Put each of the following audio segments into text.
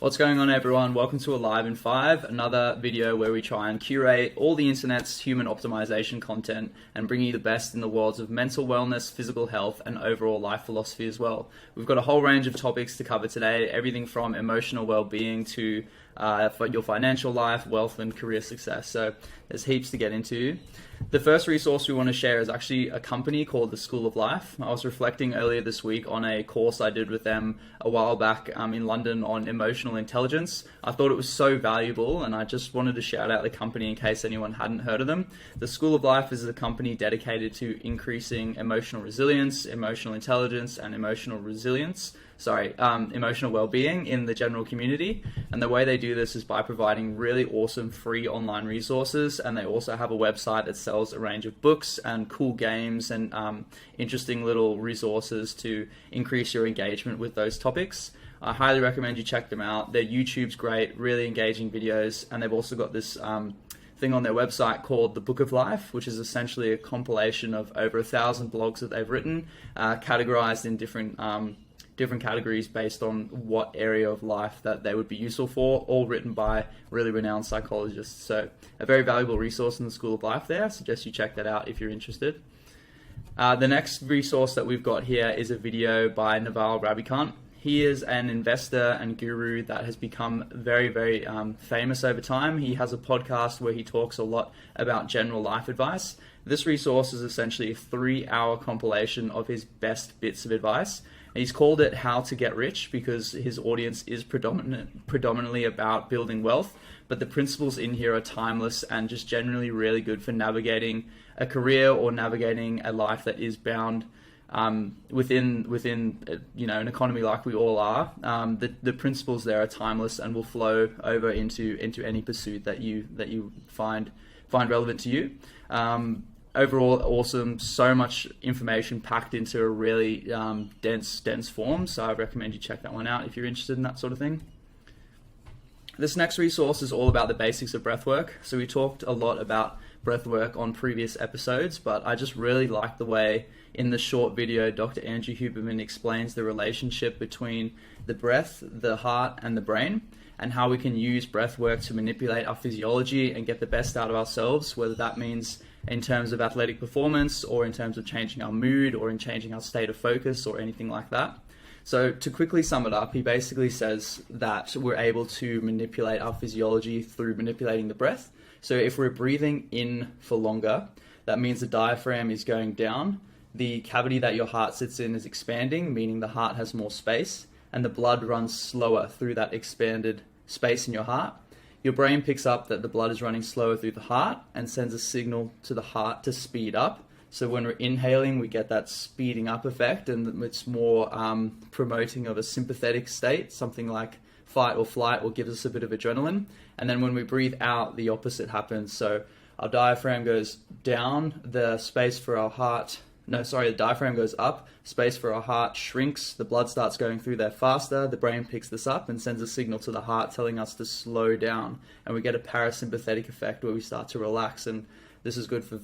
What's going on, everyone? Welcome to Alive in 5, another video where we try and curate all the internet's human optimization content and bring you the best in the worlds of mental wellness, physical health, and overall life philosophy as well. We've got a whole range of topics to cover today, everything from emotional well-being to for your financial life, wealth, and career success. So there's heaps to get into. The first resource we want to share is actually a company called the School of Life. I was reflecting earlier this week on a course I did with them a while back in London on emotional intelligence. I thought it was so valuable, and I just wanted to shout out the company in case anyone hadn't heard of them. The School of Life is a company dedicated to increasing emotional resilience, emotional intelligence, and emotional well-being in the general community. And the way they do this is by providing really awesome free online resources, and they also have a website that sells a range of books and cool games and interesting little resources to increase your engagement with those topics. I highly recommend you check them out. Their YouTube's great, really engaging videos, and they've also got this thing on their website called the Book of Life, which is essentially a compilation of over 1,000 blogs that they've written, categorized in different categories based on what area of life that they would be useful for, all written by really renowned psychologists. So a very valuable resource in the School of Life there. I suggest you check that out if you're interested. The next resource that we've got here is a video by Naval Ravikant. He is an investor and guru that has become very famous over time. He has a podcast where he talks a lot about general life advice. This resource is essentially a 3-hour compilation of his best bits of advice. He's called it How to Get Rich because his audience is predominantly about building wealth, but the principles in here are timeless and just generally really good for navigating a career or navigating a life that is bound within an economy like we all are. The principles there are timeless and will flow over into any pursuit that you find relevant to you. Overall, awesome. So much information packed into a really dense form. So I recommend you check that one out if you're interested in that sort of thing. This next resource is all about the basics of breathwork. So we talked a lot about breathwork on previous episodes, but I just really like the way in the short video Dr. Andrew Huberman explains the relationship between the breath, the heart, and the brain, and how we can use breathwork to manipulate our physiology and get the best out of ourselves, whether that means in terms of athletic performance or in terms of changing our mood or in changing our state of focus or anything like that. So to quickly sum it up, he basically says that we're able to manipulate our physiology through manipulating the breath. So if we're breathing in for longer, that means the diaphragm is going down, the cavity that your heart sits in is expanding, meaning the heart has more space, and the blood runs slower through that expanded space in your heart. Your brain picks up that the blood is running slower through the heart and sends a signal to the heart to speed up. So when we're inhaling, we get that speeding up effect, and it's more promoting of a sympathetic state. Something like fight or flight will give us a bit of adrenaline. And then when we breathe out, the opposite happens. So our diaphragm goes down, the diaphragm goes up, space for our heart shrinks, the blood starts going through there faster, the brain picks this up and sends a signal to the heart telling us to slow down, and we get a parasympathetic effect where we start to relax. And this is good for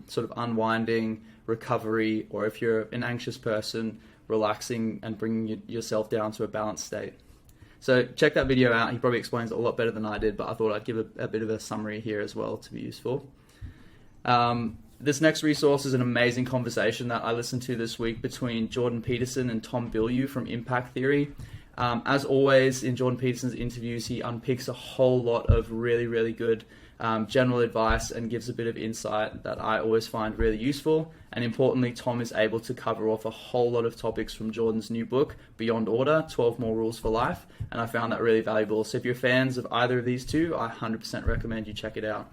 sort of unwinding, recovery, or if you're an anxious person, relaxing and bringing yourself down to a balanced state. So check that video out. He probably explains it a lot better than I did, but I thought I'd give a bit of a summary here as well to be useful. This next resource is an amazing conversation that I listened to this week between Jordan Peterson and Tom Bilyeu from Impact Theory. As always, in Jordan Peterson's interviews, he unpicks a whole lot of really good general advice and gives a bit of insight that I always find really useful. And importantly, Tom is able to cover off a whole lot of topics from Jordan's new book, Beyond Order, 12 More Rules for Life. And I found that really valuable. So if you're fans of either of these two, I 100% recommend you check it out.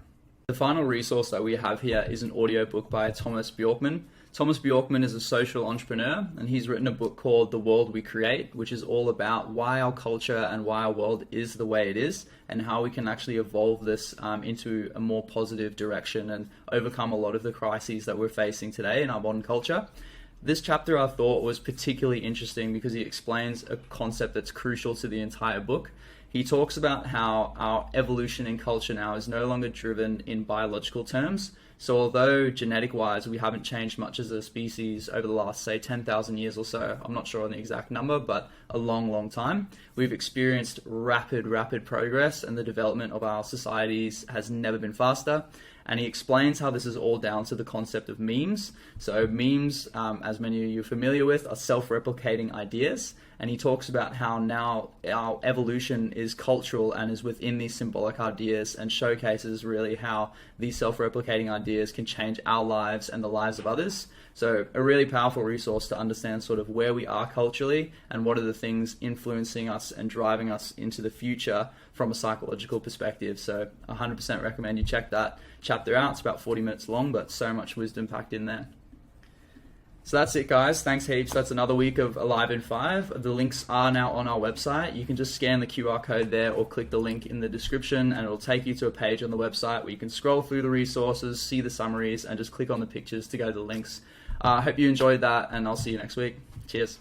The final resource that we have here is an audiobook by Thomas Bjorkman. Thomas Bjorkman is a social entrepreneur, and he's written a book called The World We Create, which is all about why our culture and why our world is the way it is, and how we can actually evolve this into a more positive direction and overcome a lot of the crises that we're facing today in our modern culture. This chapter I thought was particularly interesting because he explains a concept that's crucial to the entire book. he talks about how our evolution in culture now is no longer driven in biological terms. So although genetic-wise we haven't changed much as a species over the last, say, 10,000 years or so, I'm not sure on the exact number, but a long, long time, we've experienced rapid progress, and the development of our societies has never been faster. And he explains how this is all down to the concept of memes. So memes, as many of you are familiar with, are self-replicating ideas. And he talks about how now our evolution is cultural and is within these symbolic ideas, and showcases really how these self-replicating ideas can change our lives and the lives of others. So a really powerful resource to understand sort of where we are culturally and what are the things influencing us and driving us into the future from a psychological perspective. So 100% recommend you check that chapter out. It's about 40 minutes long, but so much wisdom packed in there. So that's it, guys. Thanks heaps. That's another week of Alive in 5. The links are now on our website. You can just scan the QR code there or click the link in the description, and it'll take you to a page on the website where you can scroll through the resources, see the summaries, and just click on the pictures to go to the links. I hope you enjoyed that, and I'll see you next week. Cheers.